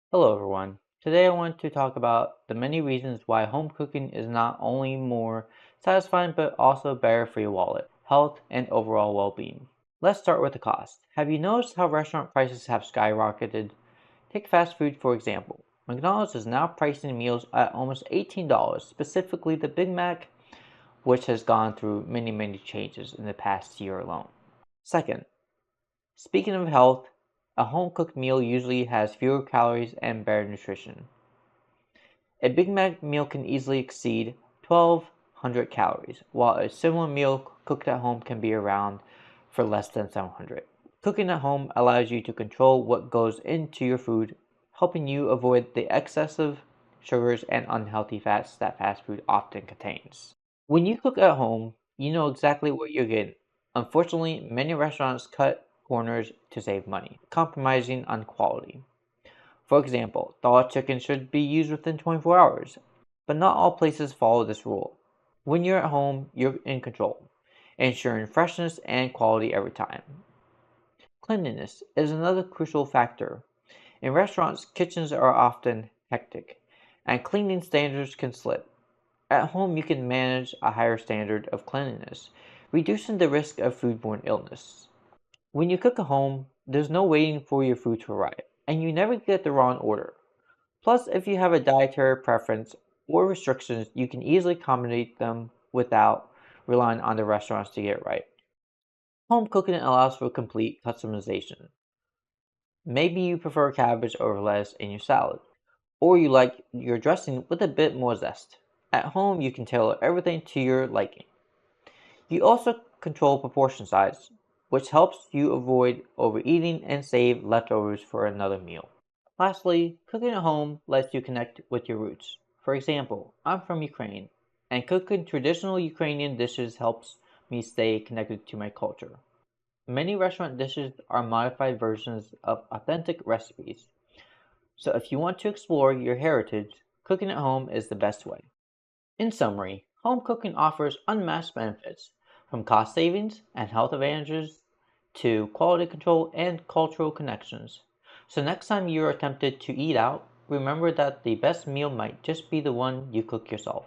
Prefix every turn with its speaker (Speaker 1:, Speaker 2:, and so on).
Speaker 1: Hello everyone. Today I want to talk about the many reasons why home cooking is not only more satisfying but also better for your wallet, health, and overall well-being. Let's start with the cost. Have you noticed how restaurant prices have skyrocketed? Take fast food for example. McDonald's is now pricing meals at almost $18, specifically the Big Mac, which has gone through many changes in the past year alone. Second, speaking of health, a home cooked meal usually has fewer calories and better nutrition. A Big Mac meal can easily exceed 1,200 calories, while a similar meal cooked at home can be around for less than 700. Cooking at home allows you to control what goes into your food, helping you avoid the excessive sugars and unhealthy fats that fast food often contains. When you cook at home, you know exactly what you're getting. Unfortunately, many restaurants cut corners to save money, compromising on quality. For example, thaw chicken should be used within 24 hours, but not all places follow this rule. When you're at home, you're in control, ensuring freshness and quality every time. Cleanliness is another crucial factor. In restaurants, kitchens are often hectic, and cleaning standards can slip. At home, you can manage a higher standard of cleanliness, reducing the risk of foodborne illness. When you cook at home, there's no waiting for your food to arrive, and you never get the wrong order. Plus, if you have a dietary preference or restrictions, you can easily accommodate them without relying on the restaurants to get it right. Home cooking allows for complete customization. Maybe you prefer cabbage over lettuce in your salad, or you like your dressing with a bit more zest. At home, you can tailor everything to your liking. You also control proportion size, which helps you avoid overeating and save leftovers for another meal. Lastly, cooking at home lets you connect with your roots. For example, I'm from Ukraine, and cooking traditional Ukrainian dishes helps me stay connected to my culture. Many restaurant dishes are modified versions of authentic recipes, so if you want to explore your heritage, cooking at home is the best way. In summary, home cooking offers unmatched benefits, from cost savings and health advantages to quality control and cultural connections. So next time you are tempted to eat out, remember that the best meal might just be the one you cook yourself.